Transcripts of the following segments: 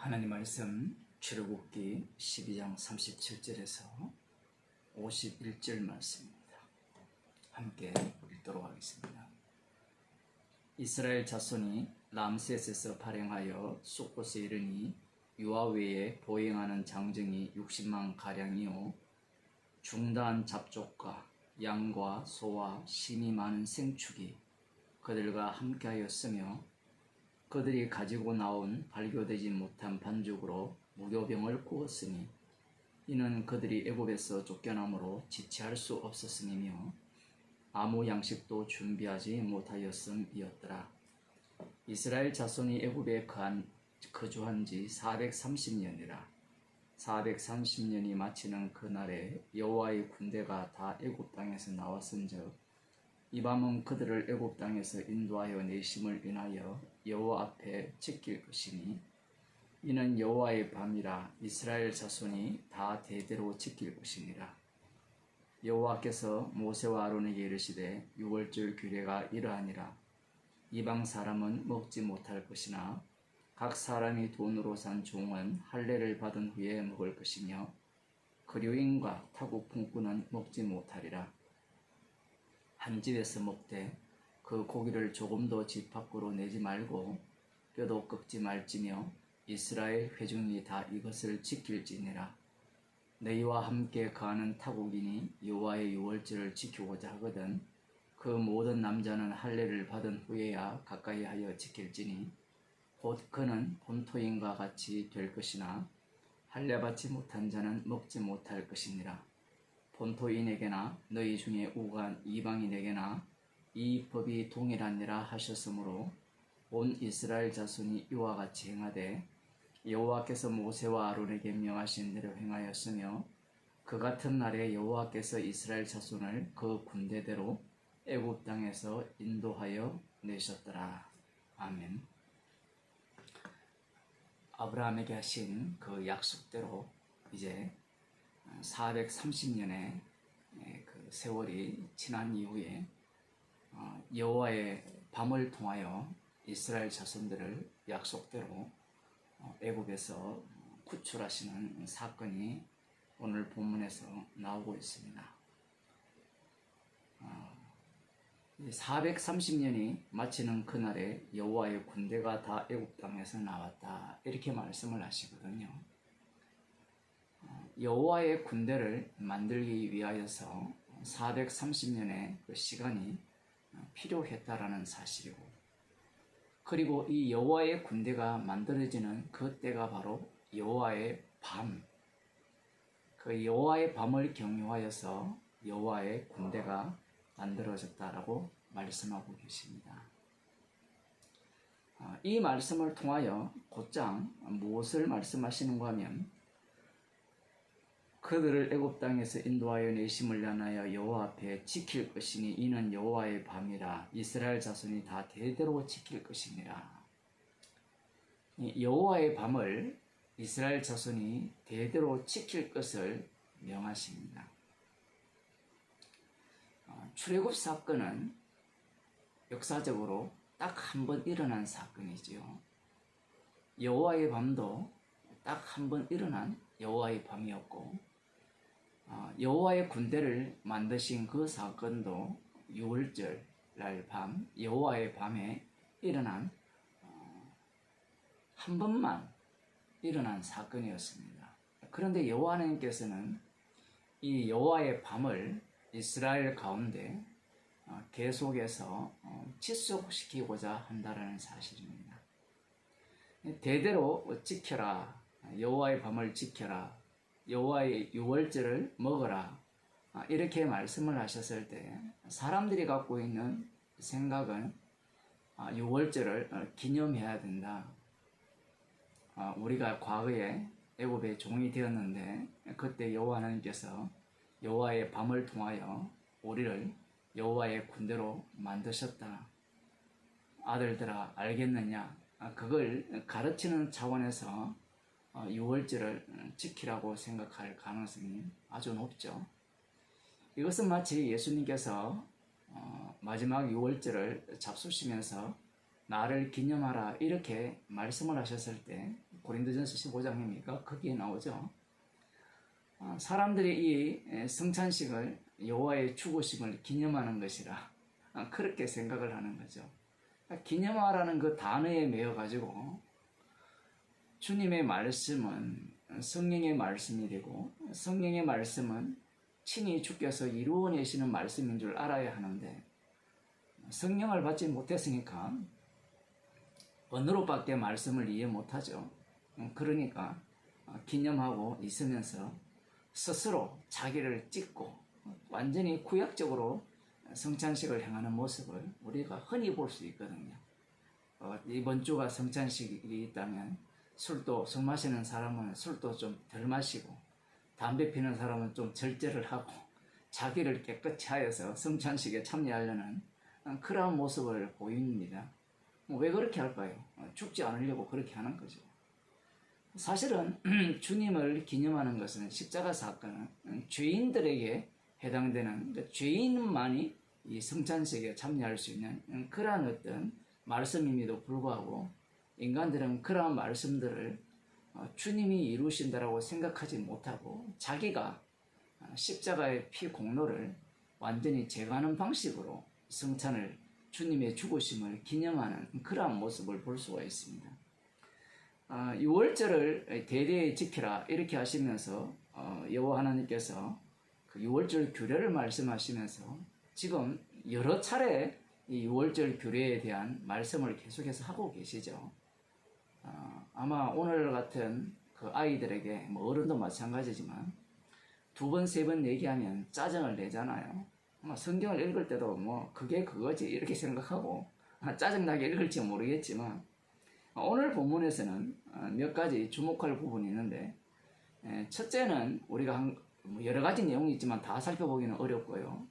하나님 말씀 출애굽기 12장 37절에서 51절 말씀입니다. 함께 읽도록 하겠습니다. 이스라엘 자손이 람셋에서 발행하여 숫곳에 이르니 유아 외에 보행하는 장정이 60만 가량이요 중다한 잡족과 양과 소와 심이 많은 생축이 그들과 함께하였으며 그들이 가지고 나온 발교되지 못한 반죽으로 무교병을 구웠으니 이는 그들이 애굽에서 쫓겨남으로 지체할 수 없었음이며 아무 양식도 준비하지 못하였음이었더라. 이스라엘 자손이 애굽에 거주한 지 430년이라. 430년이 마치는 그날에 여호와의 군대가 다 애굽 땅에서 나왔은즉 이 밤은 그들을 애굽 땅에서 인도하여 내심을 인하여 여호와 앞에 지킬 것이니 이는 여호와의 밤이라. 이스라엘 자손이 다 대대로 지킬 것이니라. 여호와께서 모세와 아론에게 이르시되 유월절 규례가 이러하니라. 이방 사람은 먹지 못할 것이나 각 사람이 돈으로 산 종은 할례를 받은 후에 먹을 것이며 거류인과 타국 풍꾼은 먹지 못하리라. 한 집에서 먹되 그 고기를 조금도 집 밖으로 내지 말고 뼈도 꺾지 말지며 이스라엘 회중이 다 이것을 지킬지니라. 너희와 함께 거하는 타국인이 여호와의 유월절을 지키고자 하거든 그 모든 남자는 할례를 받은 후에야 가까이 하여 지킬지니 곧 그는 본토인과 같이 될 것이나 할례 받지 못한 자는 먹지 못할 것이니라. 본토인에게나 너희 중에 우간 이방인에게나 이 법이 동일하니라 하셨으므로 온 이스라엘 자손이 이와 같이 행하되 여호와께서 모세와 아론에게 명하신 대로 행하였으며 그 같은 날에 여호와께서 이스라엘 자손을 그 군대대로 애굽 땅에서 인도하여 내셨더라. 아멘. 아브라함에게 하신 그 약속대로 이제 430년의 그 세월이 지난 이후에 여호와의 밤을 통하여 이스라엘 자손들을 약속대로 애굽에서 구출하시는 사건이 오늘 본문에서 나오고 있습니다. 430년이 마치는 그날에 여호와의 군대가 다 애굽 땅에서 나왔다 이렇게 말씀을 하시거든요. 여호와의 군대를 만들기 위하여서 430년의 그 시간이 필요했다라는 사실이고, 그리고 이 여호와의 군대가 만들어지는 그 때가 바로 여호와의 밤, 그 여호와의 밤을 경유하여서 여호와의 군대가 만들어졌다라고 말씀하고 계십니다. 이 말씀을 통하여 곧장 무엇을 말씀하시는가 하면 그들을 애굽 땅에서 인도하여 내심을 인하여 여호와 앞에 지킬 것이니 이는 여호와의 밤이라. 이스라엘 자손이 다 대대로 지킬 것이니라. 여호와의 밤을 이스라엘 자손이 대대로 지킬 것을 명하십니다. 출애굽 사건은 역사적으로 딱 한 번 일어난 사건이지요. 여호와의 밤도 딱 한 번 일어난 여호와의 밤이었고, 여호와의 군대를 만드신 그 사건도 유월절 날 밤 여호와의 밤에 일어난 한 번만 일어난 사건이었습니다. 그런데 여호와 하나님께서는 이 여호와의 밤을 이스라엘 가운데 계속해서 지속시키고자 한다는 사실입니다. 대대로 지켜라, 여호와의 밤을 지켜라, 여호와의 유월절을 먹어라, 이렇게 말씀을 하셨을 때 사람들이 갖고 있는 생각은 유월절을 기념해야 된다. 우리가 과거에 애굽의 종이 되었는데 그때 여호와 하나님께서 여호와의 밤을 통하여 우리를 여호와의 군대로 만드셨다. 아들들아 알겠느냐? 그걸 가르치는 차원에서 유월절을 지키라고 생각할 가능성이 아주 높죠. 이것은 마치 예수님께서 마지막 유월절을 잡수시면서 나를 기념하라 이렇게 말씀을 하셨을 때 고린도전서 15장입니까? 거기에 나오죠. 사람들이 이 성찬식을 여호와의 죽으심을 기념하는 것이라 그렇게 생각을 하는 거죠. 기념하라는 그 단어에 매여 가지고 주님의 말씀은 성령의 말씀이 되고 성령의 말씀은 친히 주께서 이루어내시는 말씀인 줄 알아야 하는데 성령을 받지 못했으니까 언어로밖에 말씀을 이해 못하죠. 그러니까 기념하고 있으면서 스스로 자기를 찢고 완전히 구약적으로 성찬식을 행하는 모습을 우리가 흔히 볼 수 있거든요. 이번 주가 성찬식이 있다면 술 마시는 사람은 술도 좀 덜 마시고 담배 피는 사람은 좀 절제를 하고 자기를 깨끗이 하여서 성찬식에 참여하려는 그러한 모습을 보입니다. 왜 그렇게 할까요? 죽지 않으려고 그렇게 하는 거죠. 사실은 주님을 기념하는 것은 십자가 사건은 죄인들에게 해당되는 죄인만이 이 성찬식에 참여할 수 있는 그러한 어떤 말씀임에도 불구하고 인간들은 그러한 말씀들을 주님이 이루신다라고 생각하지 못하고 자기가 십자가의 피 공로를 완전히 제거하는 방식으로 성찬을 주님의 죽으심을 기념하는 그러한 모습을 볼 수가 있습니다. 6월절을 대대에 지키라 이렇게 하시면서 여호와 하나님께서 그 6월절 규례를 말씀하시면서 지금 여러 차례 이 6월절 규례에 대한 말씀을 계속해서 하고 계시죠. 아마 오늘 같은 그 아이들에게 뭐 어른도 마찬가지지만 2번, 3번 얘기하면 짜증을 내잖아요. 성경을 읽을 때도 뭐 그게 그거지 이렇게 생각하고 짜증나게 읽을지 모르겠지만 오늘 본문에서는 몇 가지 주목할 부분이 있는데 첫째는 우리가 여러 가지 내용이 있지만 다 살펴보기는 어렵고요.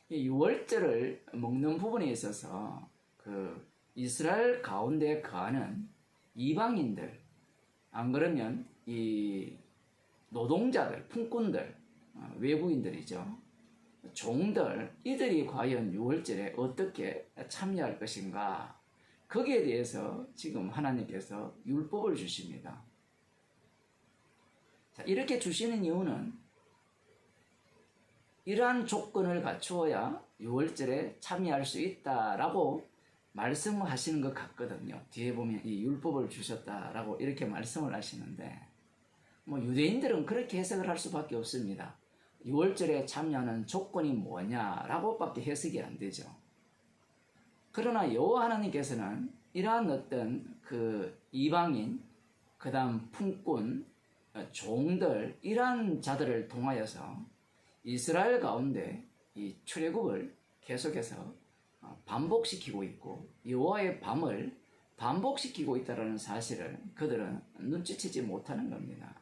이 6월절을 먹는 부분에 있어서 그 이스라엘 가운데 거하는 이방인들 안 그러면 이 노동자들, 품꾼들, 외국인들이죠. 종들 이들이 과연 6월절에 어떻게 참여할 것인가 거기에 대해서 지금 하나님께서 율법을 주십니다. 자, 이렇게 주시는 이유는 이러한 조건을 갖추어야 6월절에 참여할 수 있다라고 말씀하시는 것 같거든요. 뒤에 보면 이 율법을 주셨다라고 이렇게 말씀을 하시는데 뭐 유대인들은 그렇게 해석을 할 수밖에 없습니다. 6월절에 참여하는 조건이 뭐냐라고 밖에 해석이 안 되죠. 그러나 여호와 하나님께서는 이러한 어떤 그 이방인, 그 다음 품꾼, 종들 이러한 자들을 통하여서 이스라엘 가운데 이 출애굽을 계속해서 반복시키고 있고 여호와의 밤을 반복시키고 있다는 사실을 그들은 눈치채지 못하는 겁니다.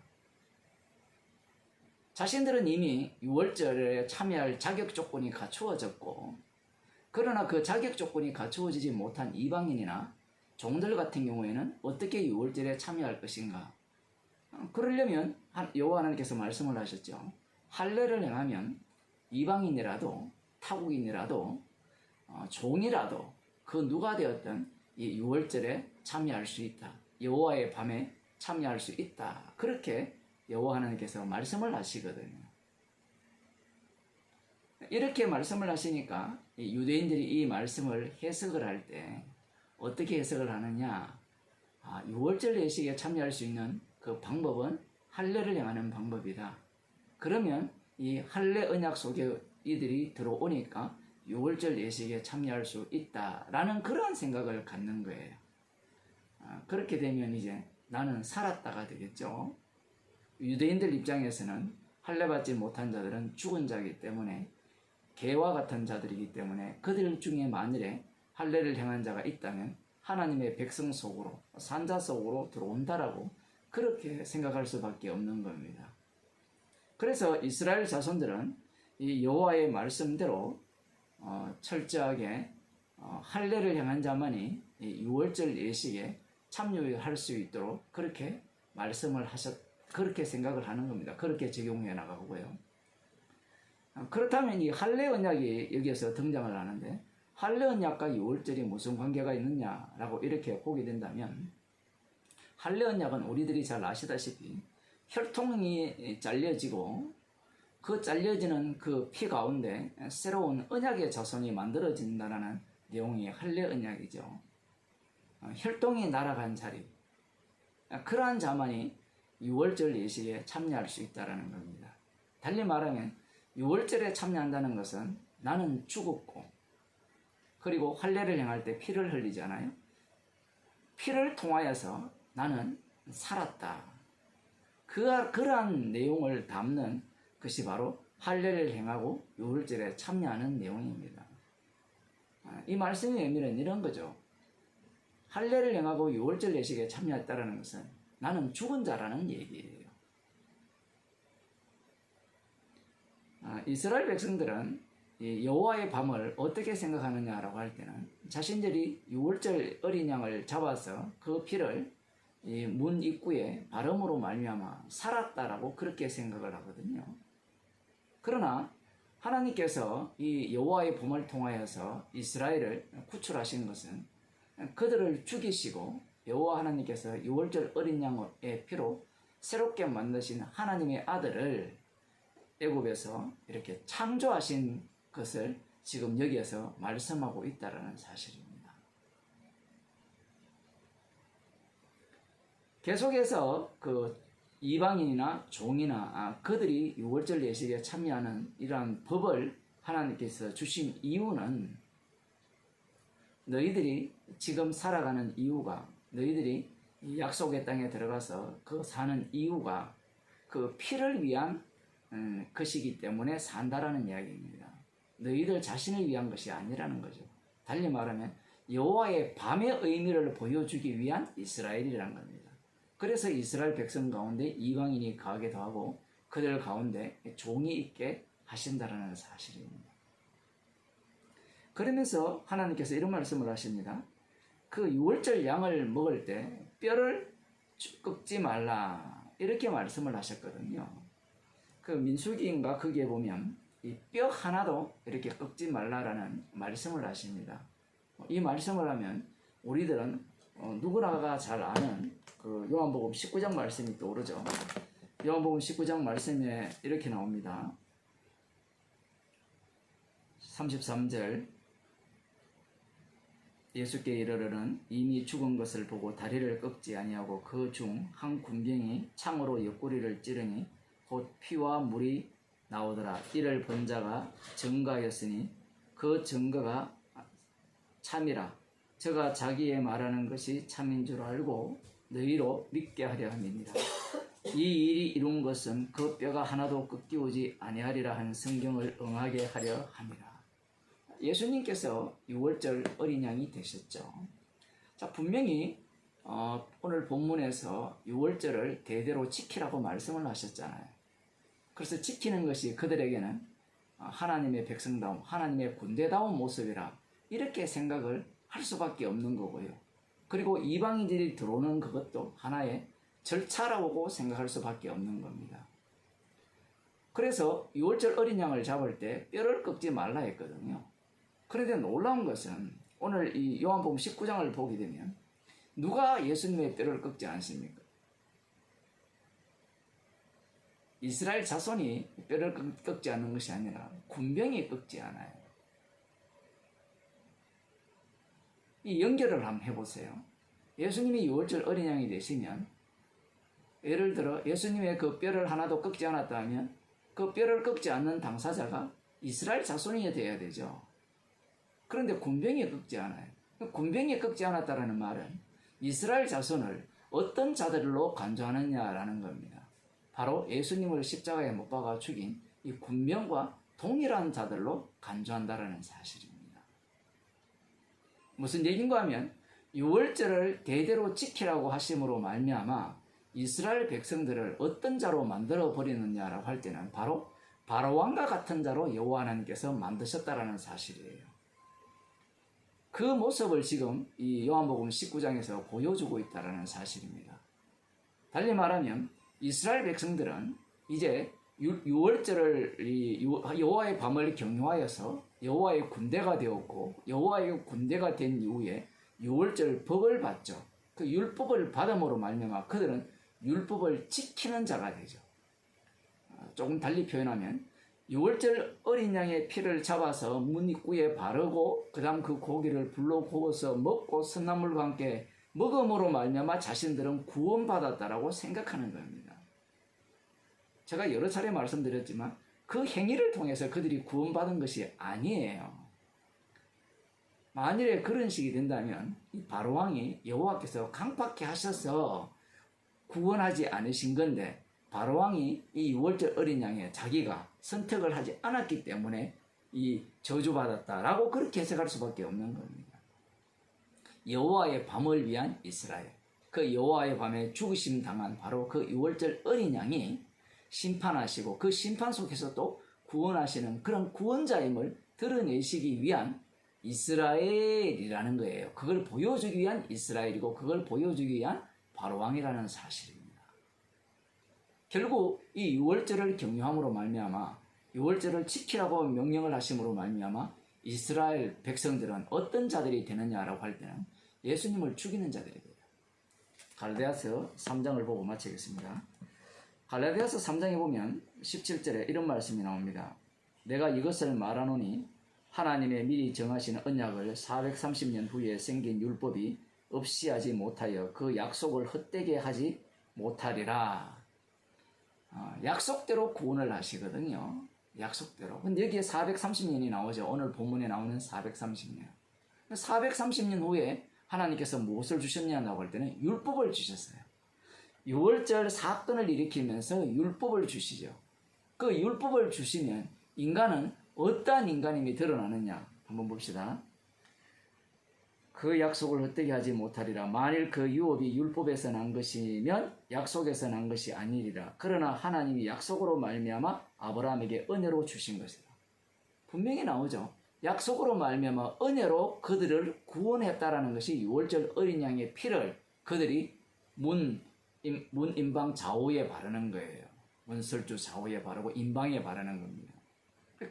자신들은 이미 6월절에 참여할 자격 조건이 갖추어졌고 그러나 그 자격 조건이 갖추어지지 못한 이방인이나 종들 같은 경우에는 어떻게 6월절에 참여할 것인가? 그러려면 여호와 하나님께서 말씀을 하셨죠. 할례를 행하면 이방인이라도 타국인이라도 종이라도 그 누가 되었든 이 6월절에 참여할 수 있다. 여호와의 밤에 참여할 수 있다. 그렇게 여호와 하나님께서 말씀을 하시거든요. 이렇게 말씀을 하시니까 유대인들이 이 말씀을 해석을 할 때 어떻게 해석을 하느냐? 6월절 예식에 참여할 수 있는 그 방법은 할례를 행하는 방법이다. 그러면 이 할례 언약 속에 이들이 들어오니까 6월절 예식에 참여할 수 있다라는 그런 생각을 갖는 거예요. 그렇게 되면 이제 나는 살았다가 되겠죠. 유대인들 입장에서는 할례 받지 못한 자들은 죽은 자이기 때문에 개와 같은 자들이기 때문에 그들 중에 만일에 할례를 행한 자가 있다면 하나님의 백성 속으로 산자 속으로 들어온다라고 그렇게 생각할 수밖에 없는 겁니다. 그래서 이스라엘 자손들은 이 여호와의 말씀대로 철저하게 할례를 행한 자만이 이 6월절 예식에 참여할 수 있도록 그렇게 말씀을 그렇게 생각을 하는 겁니다. 그렇게 적용해 나가고요. 그렇다면 이 할례 언약이 여기에서 등장을 하는데 할례 언약과 6월절이 무슨 관계가 있느냐라고 이렇게 보게 된다면 할례 언약은 우리들이 잘 아시다시피 혈통이 잘려지고 그 잘려지는 그 피 가운데 새로운 언약의 자손이 만들어진다는 내용이 할례 언약이죠. 혈통이 날아간 자리, 그러한 자만이 유월절 예식에 참여할 수 있다는 겁니다. 달리 말하면 유월절에 참여한다는 것은 나는 죽었고, 그리고 할례를 행할 때 피를 흘리잖아요. 피를 통하여서 나는 살았다. 그러한 내용을 담는 것이 바로 할례를 행하고 유월절에 참여하는 내용입니다. 이 말씀의 의미는 이런 거죠. 할례를 행하고 유월절 예식에 참여했다는 것은 나는 죽은 자라는 얘기예요. 이스라엘 백성들은 여호와의 밤을 어떻게 생각하느냐라고 할 때는 자신들이 유월절 어린 양을 잡아서 그 피를 문 입구에 바름으로 말미암아 살았다라고 그렇게 생각을 하거든요. 그러나 하나님께서 이 여호와의 밤을 통하여서 이스라엘을 구출하신 것은 그들을 죽이시고 여호와 하나님께서 유월절 어린 양의 피로 새롭게 만드신 하나님의 아들을 애굽에서 이렇게 창조하신 것을 지금 여기에서 말씀하고 있다는 사실입니다. 계속해서 그 이방인이나 종이나 그들이 유월절 예식에 참여하는 이러한 법을 하나님께서 주신 이유는 너희들이 지금 살아가는 이유가, 너희들이 약속의 땅에 들어가서 그 사는 이유가 그 피를 위한 것이기 때문에 산다라는 이야기입니다. 너희들 자신을 위한 것이 아니라는 거죠. 달리 말하면 여호와의 밤의 의미를 보여주기 위한 이스라엘이라는 겁니다. 그래서 이스라엘 백성 가운데 이방인이 가기도 하고 그들 가운데 종이 있게 하신다라는 사실입니다. 그러면서 하나님께서 이런 말씀을 하십니다. 그 유월절 양을 먹을 때 뼈를 꺾지 말라, 이렇게 말씀을 하셨거든요. 그 민수기인가 거기에 보면 이 뼈 하나도 이렇게 꺾지 말라라는 말씀을 하십니다. 이 말씀을 하면 우리들은 누구나가 잘 아는 그 요한복음 19장 말씀이 떠오르죠. 요한복음 19장 말씀에 이렇게 나옵니다. 33절, 예수께 이르러는 이미 죽은 것을 보고 다리를 꺾지 아니하고 그 중 한 군병이 창으로 옆구리를 찌르니 곧 피와 물이 나오더라. 이를 본 자가 증거하였으니 그 증거가 참이라. 저가 자기의 말하는 것이 참인 줄 알고 너희로 믿게 하려 함이니라. 이 일이 이룬 것은 그 뼈가 하나도 꺾이오지 아니하리라 한 성경을 응하게 하려 함이라. 예수님께서 유월절 어린 양이 되셨죠. 자, 분명히 오늘 본문에서 유월절을 대대로 지키라고 말씀을 하셨잖아요. 그래서 지키는 것이 그들에게는 하나님의 백성다움, 하나님의 군대다운 모습이라 이렇게 생각을 할 수밖에 없는 거고요. 그리고 이방인들이 들어오는 그것도 하나의 절차라고 생각할 수밖에 없는 겁니다. 그래서 유월절 어린 양을 잡을 때 뼈를 꺾지 말라 했거든요. 그런데 놀라운 것은 오늘 이 요한복음 19장을 보게 되면 누가 예수님의 뼈를 꺾지 않습니까? 이스라엘 자손이 뼈를 꺾지 않는 것이 아니라 군병이 꺾지 않아요. 이 연결을 한번 해보세요. 예수님이 유월절 어린 양이 되시면 예를 들어 예수님의 그 뼈를 하나도 꺾지 않았다 하면 그 뼈를 꺾지 않는 당사자가 이스라엘 자손이 되어야 되죠. 그런데 군병이 꺾지 않아요. 군병이 꺾지 않았다는 말은 이스라엘 자손을 어떤 자들로 간주하느냐라는 겁니다. 바로 예수님을 십자가에 못 박아 죽인 이 군병과 동일한 자들로 간주한다라는 사실입니다. 무슨 얘기인가 하면 유월절을 대대로 지키라고 하심으로 말미암아 이스라엘 백성들을 어떤 자로 만들어 버리느냐라고 할 때는 바로 바로왕과 같은 자로 여호와 하나님께서 만드셨다라는 사실이에요. 그 모습을 지금 이 요한복음 19장에서 보여주고 있다라는 사실입니다. 달리 말하면 이스라엘 백성들은 이제 유월절을 여호와의 밤을 경유하여서 여호와의 군대가 되었고 여호와의 군대가 된 이후에 유월절 법을 받죠. 그 율법을 받음으로 말미암아 그들은 율법을 지키는 자가 되죠. 조금 달리 표현하면 유월절 어린 양의 피를 잡아서 문 입구에 바르고 그 다음 그 고기를 불로 구워서 먹고 선나물과 함께 먹음으로 말미암아 자신들은 구원받았다라고 생각하는 겁니다. 제가 여러 차례 말씀드렸지만 그 행위를 통해서 그들이 구원받은 것이 아니에요. 만일에 그런 식이 된다면 이 바로왕이 여호와께서 강팍해 하셔서 구원하지 않으신 건데 바로왕이 이 유월절 어린 양에 자기가 선택을 하지 않았기 때문에 이 저주받았다라고 그렇게 해석할 수밖에 없는 겁니다. 여호와의 밤을 위한 이스라엘, 그 여호와의 밤에 죽으심 당한 바로 그 유월절 어린 양이 심판하시고 그 심판 속에서 또 구원하시는 그런 구원자임을 드러내시기 위한 이스라엘이라는 거예요. 그걸 보여주기 위한 이스라엘이고 그걸 보여주기 위한 바로왕이라는 사실입니다. 결국 이 유월절을 경유함으로 말미암아 유월절을 지키라고 명령을 하심으로 말미암아 이스라엘 백성들은 어떤 자들이 되느냐라고 할 때는 예수님을 죽이는 자들이 돼요. 갈라디아서 3장을 보고 마치겠습니다. 갈라디아서 3장에 보면 17절에 이런 말씀이 나옵니다. 내가 이것을 말하노니 하나님의 미리 정하신 언약을 430년 후에 생긴 율법이 없이 하지 못하여 그 약속을 헛되게 하지 못하리라. 약속대로 구원을 하시거든요. 약속대로. 근데 여기에 430년이 나오죠. 오늘 본문에 나오는 430년. 430년 후에 하나님께서 무엇을 주셨냐고 할 때는 율법을 주셨어요. 유월절 사건을 일으키면서 율법을 주시죠. 그 율법을 주시면 인간은 어떠한 인간임이 드러나느냐 한번 봅시다. 그 약속을 헛되게 하지 못하리라. 만일 그 유업이 율법에서 난 것이면 약속에서 난 것이 아니리라. 그러나 하나님이 약속으로 말미암아 아브라함에게 은혜로 주신 것이다. 분명히 나오죠. 약속으로 말미암아 은혜로 그들을 구원했다라는 것이 유월절 어린 양의 피를 그들이 문 임방 좌우에 바르는 거예요. 문설주 좌우에 바르고 임방에 바르는 겁니다.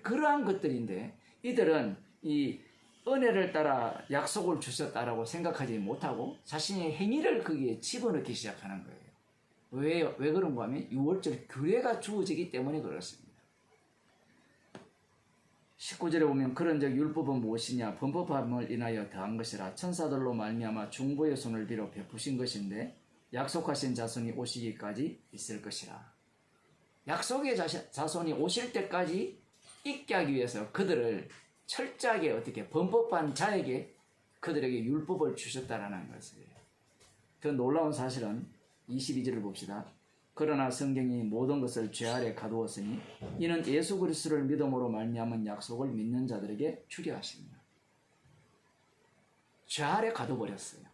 그러한 것들인데 이들은 이 은혜를 따라 약속을 주셨다라고 생각하지 못하고 자신의 행위를 거기에 집어넣기 시작하는 거예요. 왜 그런가 하면 유월절 규례가 주어지기 때문에 그렇습니다. 19절에 보면 그런즉 율법은 무엇이냐 범법함을 인하여 더한 것이라 천사들로 말미암아 중보의 손을 빌어 베푸신 것인데 약속하신 자손이 오시기까지 있을 것이라. 약속의 자손이 오실 때까지 있게 하기 위해서 그들을 철저하게 어떻게 범법한 자에게 그들에게 율법을 주셨다라는 것이에요. 더 놀라운 사실은 22절을 봅시다. 그러나 성경이 모든 것을 죄 아래 가두었으니 이는 예수 그리스도를 믿음으로 말미암은 약속을 믿는 자들에게 주려 하십니다. 죄 아래 가둬버렸어요.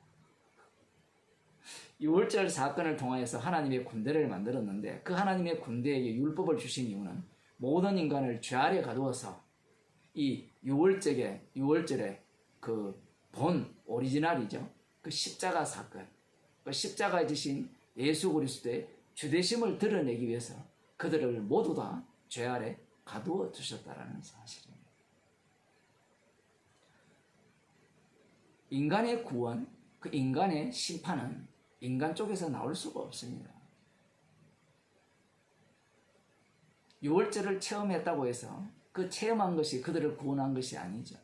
유월절 사건을 통하여서 하나님의 군대를 만들었는데 그 하나님의 군대에게 율법을 주신 이유는 모든 인간을 죄 아래 가두어서 이 유월절의 그 본 오리지널이죠. 그 십자가 사건, 그 십자가에 지신 예수 그리스도의 주되심을 드러내기 위해서 그들을 모두 다 죄 아래 가두어 두셨다라는 사실입니다. 인간의 구원, 그 인간의 심판은 인간 쪽에서 나올 수가 없습니다. 유월절을 체험했다고 해서 그 체험한 것이 그들을 구원한 것이 아니죠.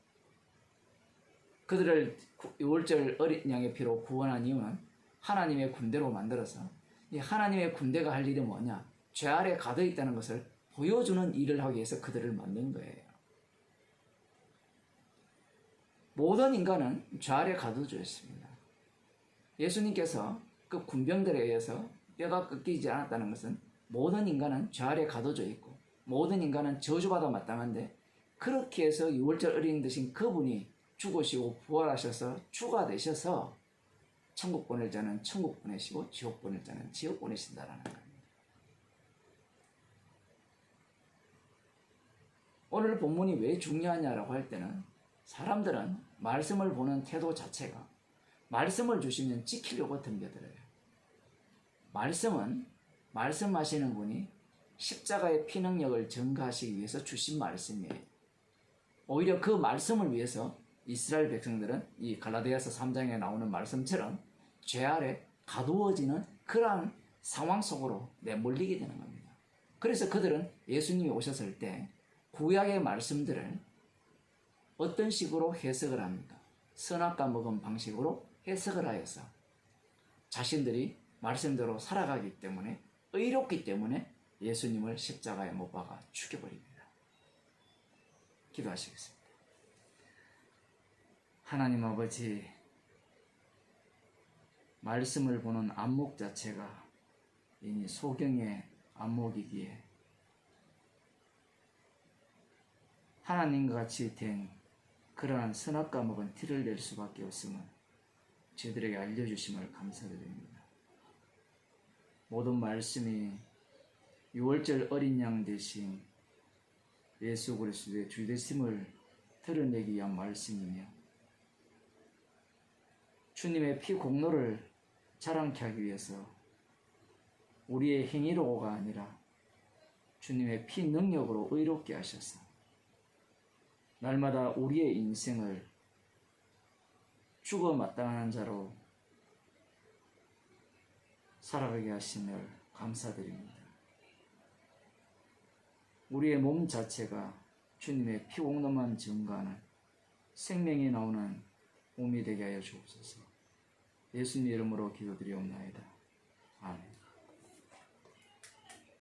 그들을 유월절 어린 양의 피로 구원한 이유는 하나님의 군대로 만들어서 이 하나님의 군대가 할 일이 뭐냐? 죄 아래 가둬 있다는 것을 보여주는 일을 하기 위해서 그들을 만든 거예요. 모든 인간은 죄 아래 가둬져 있습니다. 예수님께서 그 군병들에 의해서 뼈가 꺾이지 않았다는 것은 모든 인간은 죄 아래 가둬져 있고 모든 인간은 저주받아 마땅한데 그렇게 해서 유월절 어린 되신 그분이 죽으시고 부활하셔서 주가 되셔서 천국 보낼 자는 천국 보내시고 지옥 보낼 자는 지옥 보내신다라는 겁니다. 오늘 본문이 왜 중요하냐라고 할 때는 사람들은 말씀을 보는 태도 자체가 말씀을 주시면 지키려고 덤벼들어요. 말씀은 말씀하시는 분이 십자가의 피능력을 증가하시기 위해서 주신 말씀이에요. 오히려 그 말씀을 위해서 이스라엘 백성들은 이 갈라디아서 3장에 나오는 말씀처럼 죄 아래 가두어지는 그러한 상황 속으로 내몰리게 되는 겁니다. 그래서 그들은 예수님이 오셨을 때 구약의 말씀들을 어떤 식으로 해석을 합니까? 선악과 먹은 방식으로 해석을 하여서 자신들이 말씀대로 살아가기 때문에, 의롭기 때문에 예수님을 십자가에 못 박아 죽여버립니다. 기도하시겠습니다. 하나님 아버지, 말씀을 보는 안목 자체가 이미 소경의 안목이기에 하나님과 같이 된 그러한 선악과 먹은 티를 낼 수밖에 없음을 저희들에게 알려주심을 감사드립니다. 모든 말씀이 6월절 어린 양 대신 예수 그리스도의 주되심을 드러내기 위한 말씀이며 주님의 피 공로를 자랑케 하기 위해서 우리의 행위로가 아니라 주님의 피 능력으로 의롭게 하셔서 날마다 우리의 인생을 죽어 마땅한 자로 살아가게 하심을 감사드립니다. 우리의 몸 자체가 주님의 피 공로만 증거하는 생명이 나오는 몸이 되게 하여 주옵소서. 예수님 이름으로 기도드리옵나이다. 아멘.